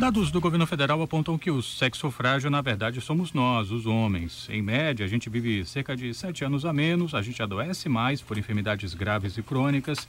Dados do governo federal apontam que o sexo frágil, na verdade, somos nós, os homens. Em média, a gente vive cerca de 7 anos a menos, a gente adoece mais por enfermidades graves e crônicas.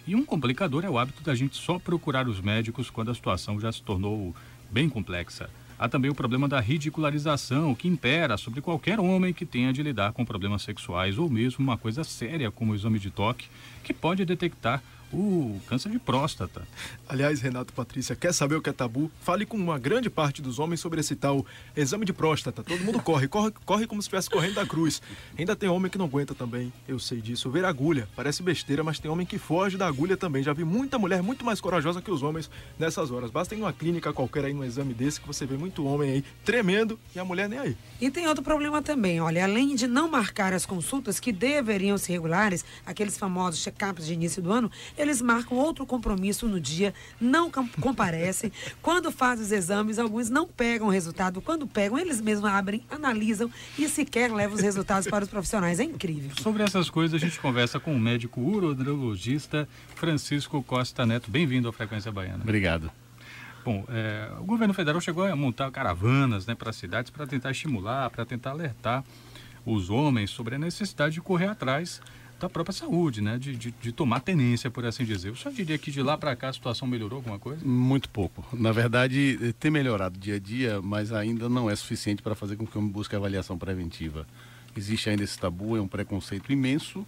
E um complicador é o hábito da gente só procurar os médicos quando a situação já se tornou bem complexa. Há também o problema da ridicularização, que impera sobre qualquer homem que tenha de lidar com problemas sexuais ou mesmo uma coisa séria como o exame de toque, que pode detectar o câncer de próstata. Aliás, Renato, Patrícia, quer saber o que é tabu? Fale com uma grande parte dos homens sobre esse tal exame de próstata. Todo mundo corre como se estivesse correndo da cruz. Ainda tem homem que não aguenta também, eu sei disso. Ver agulha, parece besteira, mas tem homem que foge da agulha também. Já vi muita mulher muito mais corajosa que os homens nessas horas. Basta ir numa clínica qualquer aí, num exame desse, que você vê muito homem aí tremendo e a mulher nem aí. E tem outro problema também, olha, além de não marcar as consultas que deveriam ser regulares, aqueles famosos check-ups de início do ano, eles marcam outro compromisso no dia, não comparecem. Quando fazem os exames, alguns não pegam o resultado. Quando pegam, eles mesmos abrem, analisam e sequer levam os resultados para os profissionais. É incrível. Sobre essas coisas, a gente conversa com o médico urologista Francisco Costa Neto. Bem-vindo à Frequência Baiana. Obrigado. Bom, o governo federal chegou a montar caravanas, para as cidades para tentar estimular, para tentar alertar os homens sobre a necessidade de correr atrás da própria saúde, de tomar tenência, por assim dizer. O senhor diria que de lá para cá a situação melhorou alguma coisa? Muito pouco. Na verdade, tem melhorado dia a dia, mas ainda não é suficiente para fazer com que o homem busque avaliação preventiva. Existe ainda esse tabu, é um preconceito imenso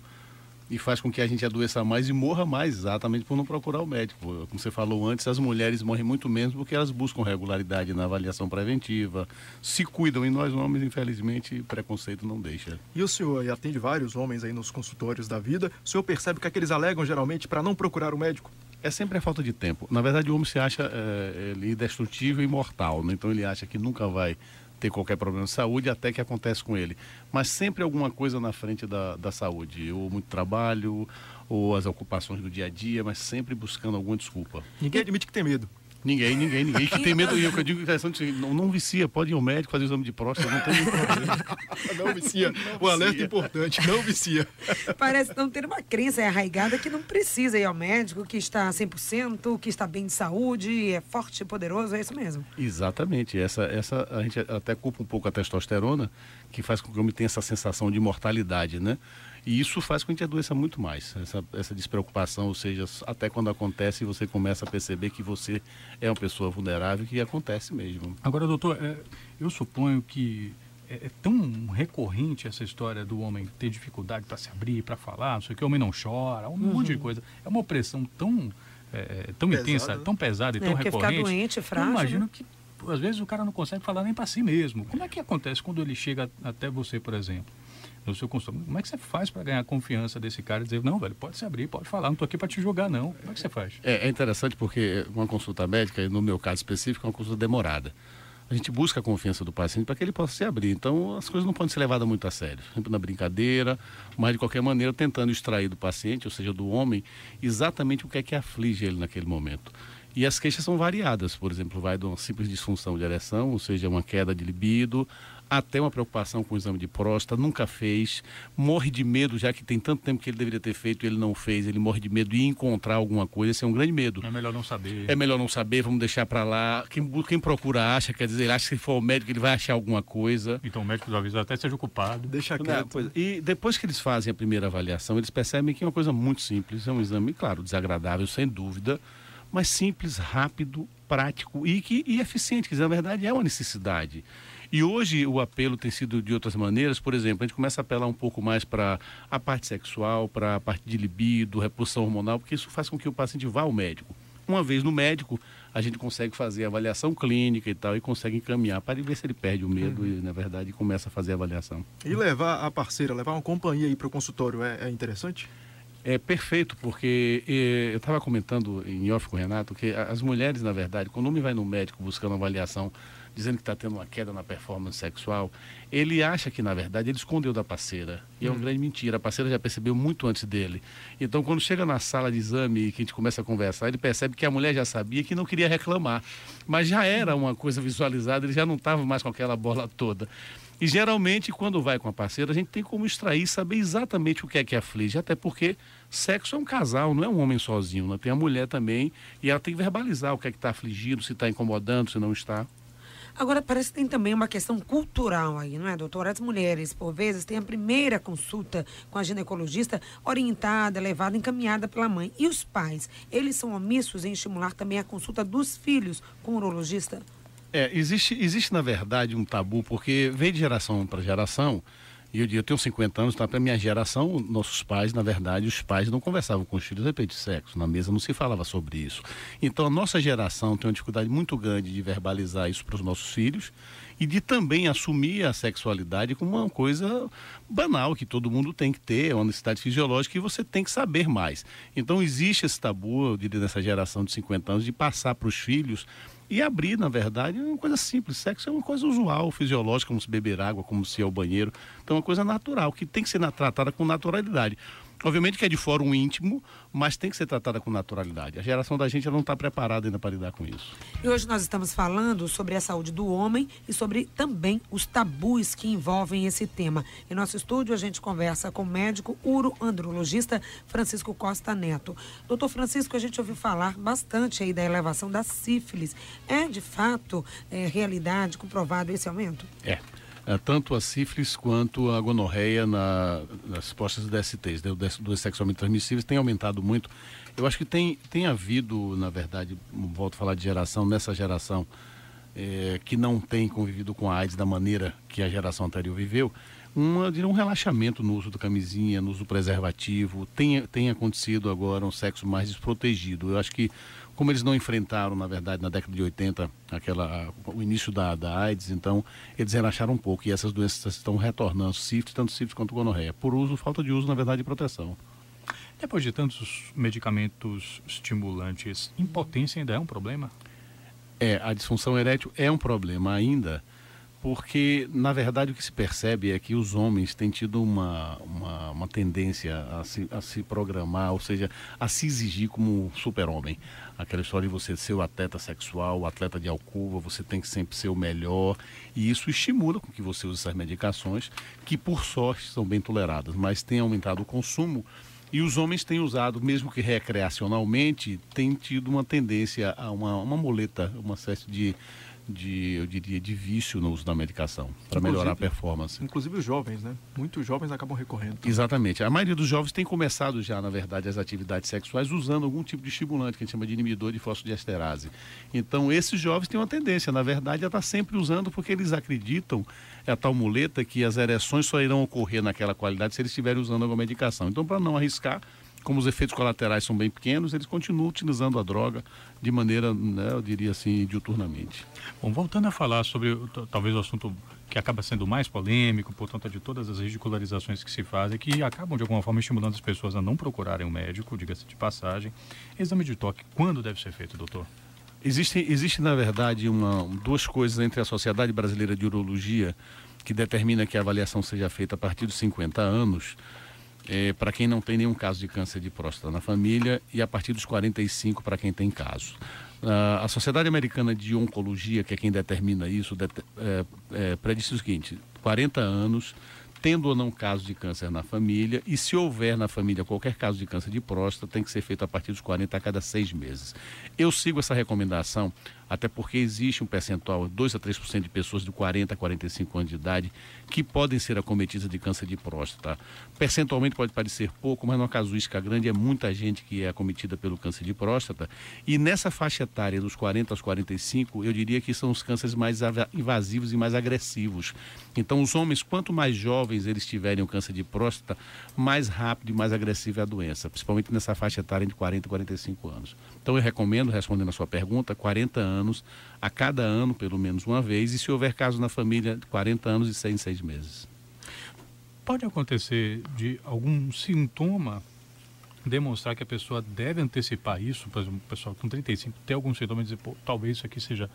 e faz com que a gente adoeça mais e morra mais, exatamente por não procurar o médico. Como você falou antes, as mulheres morrem muito menos porque elas buscam regularidade na avaliação preventiva, se cuidam, e nós homens, infelizmente, preconceito não deixa. E o senhor atende vários homens aí nos consultórios da vida, o senhor percebe que eles alegam geralmente para não procurar o médico? É sempre a falta de tempo. Na verdade, o homem se acha ele indestrutível e imortal, né? Então ele acha que nunca vai ter qualquer problema de saúde até que acontece com ele. Mas sempre alguma coisa na frente da saúde, ou muito trabalho, ou as ocupações do dia a dia, mas sempre buscando alguma desculpa. Ninguém admite que tem medo. Ninguém. Que tem medo, eu digo que não vicia, pode ir ao médico fazer o exame de próstata, não tem nenhum problema. Não vicia. O alerta importante, não vicia. Parece não ter uma crença arraigada que não precisa ir ao médico, que está 100%, que está bem de saúde, é forte e poderoso, é isso mesmo. Exatamente. Essa a gente até culpa um pouco a testosterona, que faz com que o homem tenha essa sensação de mortalidade, né? E isso faz com que a gente adoeça muito mais, essa despreocupação, ou seja, até quando acontece você começa a perceber que você é uma pessoa vulnerável, que acontece mesmo. Agora, doutor, eu suponho que é tão recorrente essa história do homem ter dificuldade para se abrir, para falar, não sei o que, o homem não chora, um monte de coisa. É uma opressão tão intensa, tão pesada e tão recorrente. Ficar doente, frágil. Eu imagino que, às vezes, o cara não consegue falar nem para si mesmo. Como é que acontece quando ele chega até você, por exemplo? No seu consultório, como é que você faz para ganhar a confiança desse cara e dizer, não, velho, pode se abrir, pode falar, não estou aqui para te julgar, não. Como é que você faz? É interessante porque uma consulta médica, no meu caso específico, é uma consulta demorada. A gente busca a confiança do paciente para que ele possa se abrir. Então, as coisas não podem ser levadas muito a sério. Sempre na brincadeira, mas de qualquer maneira tentando extrair do paciente, ou seja, do homem, exatamente o que aflige ele naquele momento. E as queixas são variadas, por exemplo, vai de uma simples disfunção de ereção, ou seja, uma queda de libido, até uma preocupação com o exame de próstata, nunca fez, morre de medo, já que tem tanto tempo que ele deveria ter feito e ele não fez, ele morre de medo de encontrar alguma coisa, esse é um grande medo. É melhor não saber. É melhor não saber, vamos deixar para lá. Quem procura acha, quer dizer, ele acha que se for ao médico ele vai achar alguma coisa. Então o médico talvez até seja ocupado. Deixa quieto. E depois que eles fazem a primeira avaliação, eles percebem que é uma coisa muito simples, é um exame, claro, desagradável, sem dúvida, mas simples, rápido, prático e eficiente, quer dizer, na verdade é uma necessidade. E hoje o apelo tem sido de outras maneiras, por exemplo, a gente começa a apelar um pouco mais para a parte sexual, para a parte de libido, repulsão hormonal, porque isso faz com que o paciente vá ao médico. Uma vez no médico, a gente consegue fazer a avaliação clínica e tal, e consegue encaminhar para ver se ele perde o medo e, na verdade, começa a fazer a avaliação. E levar a parceira, levar uma companhia aí para o consultório é interessante? É perfeito, porque eu estava comentando em off com o Renato que as mulheres, na verdade, quando o homem vai no médico buscando avaliação, dizendo que está tendo uma queda na performance sexual, ele acha que, na verdade, ele escondeu da parceira. E é uma grande mentira. A parceira já percebeu muito antes dele. Então, quando chega na sala de exame e que a gente começa a conversar, ele percebe que a mulher já sabia que não queria reclamar. Mas já era uma coisa visualizada, ele já não estava mais com aquela bola toda. E geralmente, quando vai com a parceira, a gente tem como extrair, saber exatamente o que é que aflige, até porque Sexo é um casal, não é um homem sozinho, né? Tem a mulher também e ela tem que verbalizar o que é que está afligindo, se está incomodando, se não está. Agora, parece que tem também uma questão cultural aí, não é, doutora? As mulheres, por vezes, têm a primeira consulta com a ginecologista orientada, levada, encaminhada pela mãe. E os pais, eles são omissos em estimular também a consulta dos filhos com o urologista? Existe, na verdade, um tabu, porque vem de geração para geração. E eu tenho 50 anos, tá? Para minha geração, nossos pais, na verdade, os pais não conversavam com os filhos a respeito de sexo. Na mesa não se falava sobre isso. Então, a nossa geração tem uma dificuldade muito grande de verbalizar isso para os nossos filhos e de também assumir a sexualidade como uma coisa banal, que todo mundo tem que ter, é uma necessidade fisiológica e você tem que saber mais. Então, existe esse tabu, eu diria, nessa geração de 50 anos, de passar para os filhos e abrir, na verdade, uma coisa simples. Sexo é uma coisa usual, fisiológica, como se beber água, como se ir ao banheiro. Então é uma coisa natural, que tem que ser tratada com naturalidade. Obviamente que é de fórum íntimo, mas tem que ser tratada com naturalidade. A geração da gente não está preparada ainda para lidar com isso. E hoje nós estamos falando sobre a saúde do homem e sobre também os tabus que envolvem esse tema. Em nosso estúdio a gente conversa com o médico uroandrologista Francisco Costa Neto. Doutor Francisco, a gente ouviu falar bastante aí da elevação da sífilis. É de fato realidade comprovado esse aumento? Tanto a sífilis quanto a gonorreia nas postas de DSTs, doenças sexualmente transmissíveis, tem aumentado muito. Eu acho que tem havido, na verdade, volto a falar de geração, nessa geração que não tem convivido com a AIDS da maneira que a geração anterior viveu, um relaxamento no uso da camisinha, no uso do preservativo. Tem acontecido agora um sexo mais desprotegido. Eu acho que, como eles não enfrentaram, na verdade, na década de 80, o início da AIDS, então eles relaxaram um pouco e essas doenças estão retornando, sífilis, tanto sífilis quanto gonorreia, por falta de uso, na verdade, de proteção. Depois de tantos medicamentos estimulantes, impotência ainda é um problema? A disfunção erétil é um problema ainda, porque, na verdade, o que se percebe é que os homens têm tido uma tendência a se programar, ou seja, a se exigir como um super-homem. Aquela história de você ser o atleta sexual, o atleta de alcova, você tem que sempre ser o melhor, e isso estimula com que você use essas medicações, que, por sorte, são bem toleradas, mas tem aumentado o consumo, e os homens têm usado, mesmo que recreacionalmente, têm tido uma tendência a uma muleta, uma espécie eu diria, de vício no uso da medicação, para melhorar a performance. Inclusive os jovens, né? Muitos jovens acabam recorrendo. Exatamente. A maioria dos jovens tem começado já, na verdade, as atividades sexuais usando algum tipo de estimulante, que a gente chama de inibidor de fosfodiesterase. Então, esses jovens têm uma tendência, na verdade, a estar sempre usando, porque eles acreditam, é a tal muleta, que as ereções só irão ocorrer naquela qualidade se eles estiverem usando alguma medicação. Então, para não arriscar, como os efeitos colaterais são bem pequenos, eles continuam utilizando a droga de maneira, né, eu diria assim, diuturnamente. Bom, voltando a falar sobre talvez o assunto que acaba sendo mais polêmico, por conta de todas as ridicularizações que se fazem, que acabam de alguma forma estimulando as pessoas a não procurarem um médico, diga-se de passagem. Exame de toque, quando deve ser feito, doutor? Existe na verdade, duas coisas entre a Sociedade Brasileira de Urologia, que determina que a avaliação seja feita a partir dos 50 anos, para quem não tem nenhum caso de câncer de próstata na família, e a partir dos 45 para quem tem caso. A Sociedade Americana de Oncologia, que é quem determina isso, prediz o seguinte: 40 anos, tendo ou não caso de câncer na família, e se houver na família qualquer caso de câncer de próstata, tem que ser feito a partir dos 40 a cada 6 meses. Eu sigo essa recomendação, até porque existe um percentual, 2 a 3% de pessoas de 40 a 45 anos de idade que podem ser acometidas de câncer de próstata. Percentualmente pode parecer pouco, mas numa casuística grande é muita gente que é acometida pelo câncer de próstata. E nessa faixa etária, dos 40 aos 45, eu diria que são os cânceres mais invasivos e mais agressivos. Então, os homens, quanto mais jovens eles tiverem o câncer de próstata, mais rápido e mais agressiva é a doença, principalmente nessa faixa etária de 40 a 45 anos. Então, eu recomendo, respondendo a sua pergunta, 40 anos, a cada ano, pelo menos uma vez, e se houver caso na família, 40 anos e 6 em 6 meses. Pode acontecer de algum sintoma demonstrar que a pessoa deve antecipar isso? Por exemplo, o pessoal com 35 tem algum sintoma e dizer, pô, talvez isso aqui seja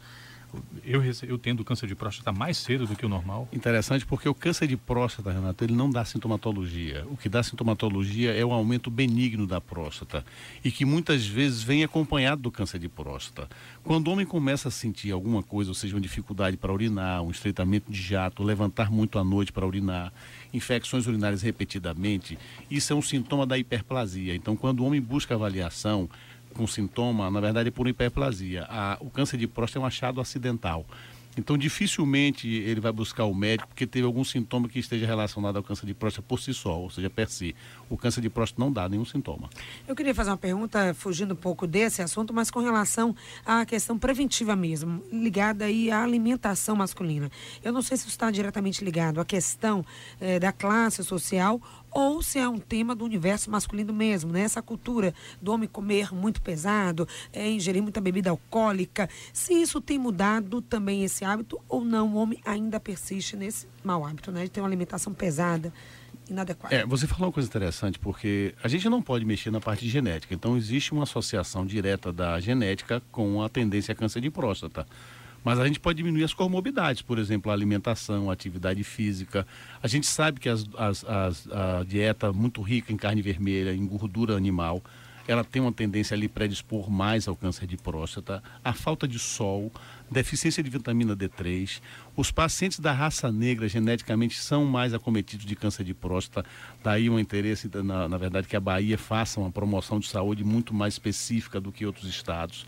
eu tendo câncer de próstata mais cedo do que o normal? Interessante, porque o câncer de próstata, Renato, ele não dá sintomatologia. O que dá sintomatologia é o aumento benigno da próstata e que muitas vezes vem acompanhado do câncer de próstata. Quando o homem começa a sentir alguma coisa, ou seja, uma dificuldade para urinar, um estreitamento de jato, levantar muito à noite para urinar, infecções urinárias repetidamente, isso é um sintoma da hiperplasia. Então, quando o homem busca avaliação com sintoma, na verdade é por hiperplasia. O câncer de próstata é um achado acidental. Então, dificilmente ele vai buscar o médico porque teve algum sintoma que esteja relacionado ao câncer de próstata por si só, ou seja, per si. O câncer de próstata não dá nenhum sintoma. Eu queria fazer uma pergunta, fugindo um pouco desse assunto, mas com relação à questão preventiva mesmo, ligada aí à alimentação masculina. Eu não sei se isso está diretamente ligado à questão da classe social ou se é um tema do universo masculino mesmo, né? Essa cultura do homem comer muito pesado, ingerir muita bebida alcoólica, se isso tem mudado também esse hábito ou não, o homem ainda persiste nesse mau hábito, né? De ter uma alimentação pesada, inadequada. Você falou uma coisa interessante, porque a gente não pode mexer na parte de genética, então existe uma associação direta da genética com a tendência a câncer de próstata. Mas a gente pode diminuir as comorbidades, por exemplo, a alimentação, a atividade física. A gente sabe que a dieta muito rica em carne vermelha, em gordura animal, ela tem uma tendência a lhe predispor mais ao câncer de próstata. A falta de sol, deficiência de vitamina D3. Os pacientes da raça negra geneticamente são mais acometidos de câncer de próstata. Daí o interesse, na verdade, que a Bahia faça uma promoção de saúde muito mais específica do que outros estados.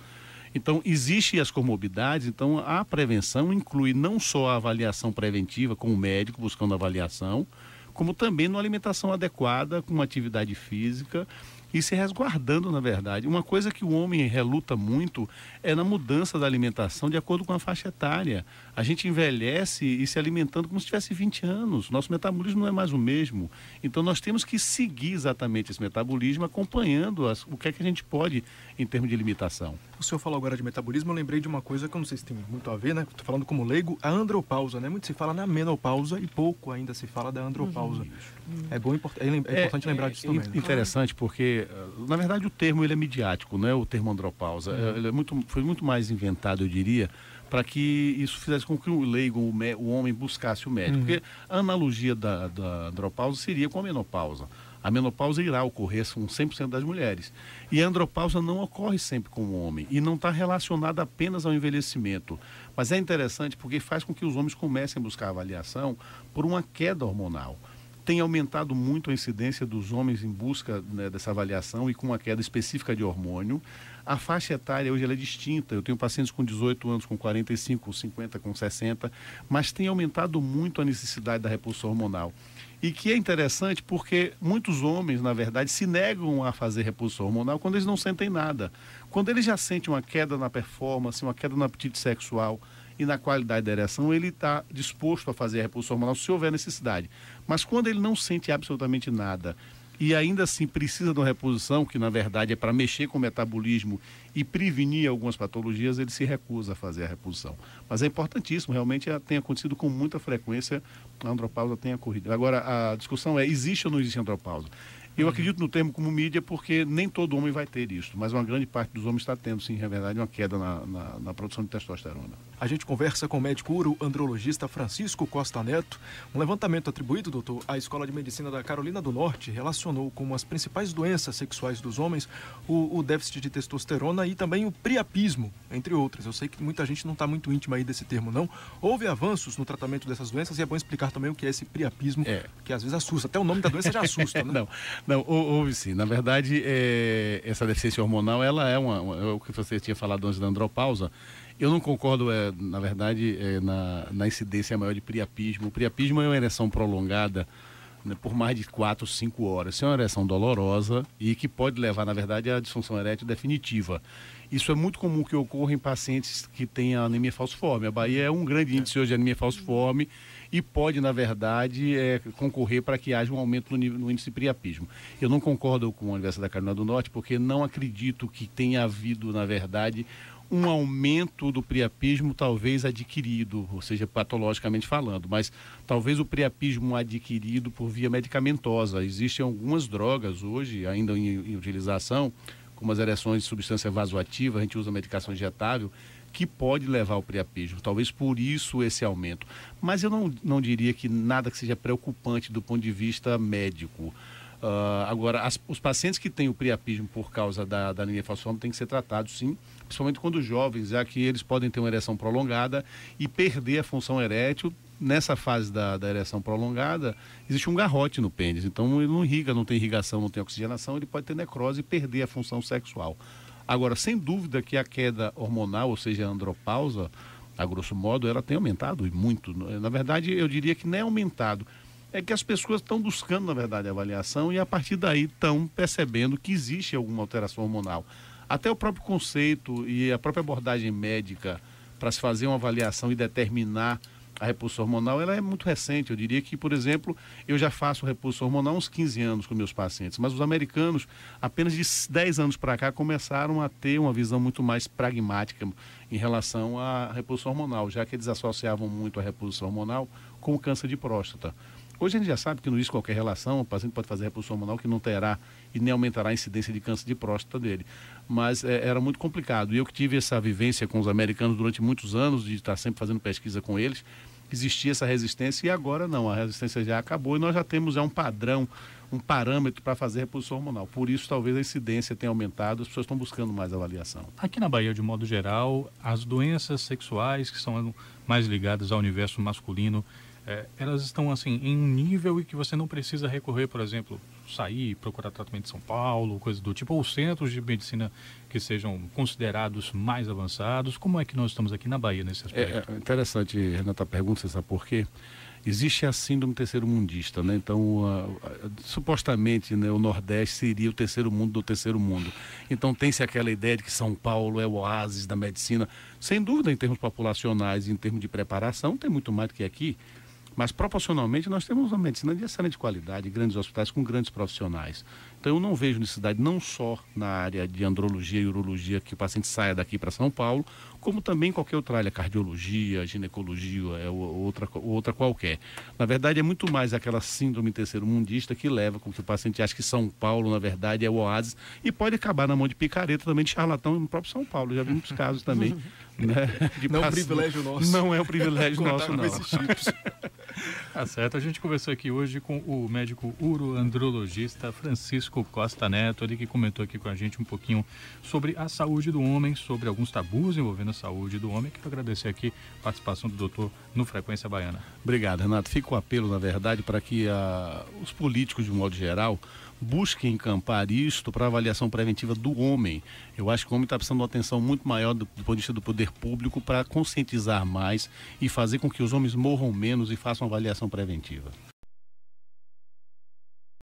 Então, existem as comorbidades, então a prevenção inclui não só a avaliação preventiva com o médico buscando avaliação, como também uma alimentação adequada, com uma atividade física e se resguardando, na verdade. Uma coisa que o homem reluta muito é na mudança da alimentação de acordo com a faixa etária. A gente envelhece e se alimentando como se tivesse 20 anos. Nosso metabolismo não é mais o mesmo. Então, nós temos que seguir exatamente esse metabolismo, acompanhando o que é que a gente pode em termos de limitação. O senhor falou agora de metabolismo, eu lembrei de uma coisa que eu não sei se tem muito a ver, né? Estou falando como leigo, a andropausa, né? Muito se fala na menopausa e pouco ainda se fala da andropausa. É importante lembrar disso também. É interessante porque, na verdade, o termo ele é midiático, não é o termo andropausa. Ele foi muito mais inventado, eu diria, para que isso fizesse com que o leigo, o homem, buscasse o médico. Porque a analogia da andropausa seria com a menopausa. A menopausa irá ocorrer com 100% das mulheres. E a andropausa não ocorre sempre com o homem. E não está relacionada apenas ao envelhecimento. Mas é interessante porque faz com que os homens comecem a buscar avaliação por uma queda hormonal. Tem aumentado muito a incidência dos homens em busca, né, dessa avaliação e com uma queda específica de hormônio. A faixa etária hoje ela é distinta. Eu tenho pacientes com 18 anos, com 45, com 50, com 60, mas tem aumentado muito a necessidade da repulsão hormonal. E que é interessante porque muitos homens, na verdade, se negam a fazer repulsão hormonal quando eles não sentem nada. Quando eles já sentem uma queda na performance, uma queda no apetite sexual e na qualidade da ereção, ele está disposto a fazer a repulsão hormonal se houver necessidade. Mas quando ele não sente absolutamente nada e ainda assim precisa de uma reposição, que na verdade é para mexer com o metabolismo e prevenir algumas patologias, ele se recusa a fazer a reposição. Mas é importantíssimo, realmente tem acontecido com muita frequência, a andropausa tem ocorrido. Agora, a discussão é, existe ou não existe andropausa? Eu acredito no termo como mídia porque nem todo homem vai ter isso, mas uma grande parte dos homens está tendo, sim, na verdade, uma queda na produção de testosterona. A gente conversa com o médico uro-andrologista Francisco Costa Neto. Um levantamento atribuído, doutor, à Escola de Medicina da Carolina do Norte relacionou como as principais doenças sexuais dos homens o déficit de testosterona e também o priapismo, entre outras. Eu sei que muita gente não está muito íntima aí desse termo, não. Houve avanços no tratamento dessas doenças e é bom explicar também o que é esse priapismo, que às vezes assusta. Até o nome da doença já assusta, né? Não, houve sim. Na verdade, essa deficiência hormonal, ela é o que você tinha falado antes da andropausa. Eu não concordo, na verdade, na incidência maior de priapismo. O priapismo é uma ereção prolongada, né, por mais de 4, 5 horas. Isso é uma ereção dolorosa e que pode levar, na verdade, à disfunção erétil definitiva. Isso é muito comum que ocorra em pacientes que têm anemia falciforme. A Bahia é um grande índice hoje de anemia falciforme e pode, na verdade, concorrer para que haja um aumento no índice de priapismo. Eu não concordo com a Universidade da Carolina do Norte porque não acredito que tenha havido, na verdade, um aumento do priapismo talvez adquirido, ou seja, patologicamente falando, mas talvez o priapismo adquirido por via medicamentosa. Existem algumas drogas hoje, ainda em utilização, como as ereções de substância vasoativa, a gente usa medicação injetável, que pode levar ao priapismo. Talvez por isso esse aumento. Mas eu não diria que nada que seja preocupante do ponto de vista médico. Agora, os pacientes que têm o priapismo por causa da anemia falciforme têm que ser tratados, sim, principalmente quando jovens, já que eles podem ter uma ereção prolongada e perder a função erétil. Nessa fase da ereção prolongada, existe um garrote no pênis, então ele não irriga, não tem irrigação, não tem oxigenação, ele pode ter necrose e perder a função sexual. Agora, sem dúvida que a queda hormonal, ou seja, a andropausa, a grosso modo, ela tem aumentado e muito. Na verdade, eu diria que nem é aumentado. É que as pessoas estão buscando, na verdade, a avaliação e a partir daí estão percebendo que existe alguma alteração hormonal. Até o próprio conceito e a própria abordagem médica para se fazer uma avaliação e determinar a repulsão hormonal, ela é muito recente. Eu diria que, por exemplo, eu já faço repulsão hormonal há uns 15 anos com meus pacientes, mas os americanos, apenas de 10 anos para cá, começaram a ter uma visão muito mais pragmática em relação à repulsão hormonal, já que eles associavam muito a repulsão hormonal com o câncer de próstata. Hoje a gente já sabe que não existe qualquer relação, o paciente pode fazer repulsão hormonal que não terá e nem aumentará a incidência de câncer de próstata dele. Mas era muito complicado. E eu que tive essa vivência com os americanos durante muitos anos, de estar sempre fazendo pesquisa com eles, existia essa resistência e agora não, a resistência já acabou e nós já temos um padrão, um parâmetro para fazer repulsão hormonal. Por isso, talvez a incidência tenha aumentado, as pessoas estão buscando mais avaliação. Aqui na Bahia, de modo geral, as doenças sexuais que são mais ligadas ao universo masculino, elas estão assim em um nível em que você não precisa recorrer, por exemplo, sair, procurar tratamento em São Paulo, coisa do tipo, ou centros de medicina que sejam considerados mais avançados. Como é que nós estamos aqui na Bahia nesse aspecto? É interessante, Renata, a pergunta, você sabe por quê? Existe a síndrome terceiro-mundista, né? Então, supostamente, né, o Nordeste seria o terceiro mundo do terceiro mundo. Então, tem-se aquela ideia de que São Paulo é o oásis da medicina. Sem dúvida, em termos populacionais e em termos de preparação, tem muito mais do que aqui. Mas, proporcionalmente, nós temos uma medicina de excelente qualidade, grandes hospitais com grandes profissionais. Então, eu não vejo necessidade, não só na área de andrologia e urologia, que o paciente saia daqui para São Paulo, como também em qualquer outra área, cardiologia, ginecologia, outra qualquer. Na verdade, é muito mais aquela síndrome terceiro-mundista que leva com que o paciente ache que São Paulo, na verdade, é o oásis e pode acabar na mão de picareta também, de charlatão no próprio São Paulo. Já vi muitos casos também. Né, não é um privilégio nosso. Não é um privilégio nosso, não. Esses tipos. Tá certo, a gente conversou aqui hoje com o médico uroandrologista Francisco Costa Neto, ele que comentou aqui com a gente um pouquinho sobre a saúde do homem, sobre alguns tabus envolvendo a saúde do homem. Quero agradecer aqui a participação do doutor no Frequência Baiana. Obrigado, Renato. Fica o apelo, na verdade, para que os políticos, de um modo geral, busquem encampar isto para avaliação preventiva do homem. Eu acho que o homem está precisando de uma atenção muito maior do ponto de vista do poder público para conscientizar mais e fazer com que os homens morram menos e façam avaliação preventiva.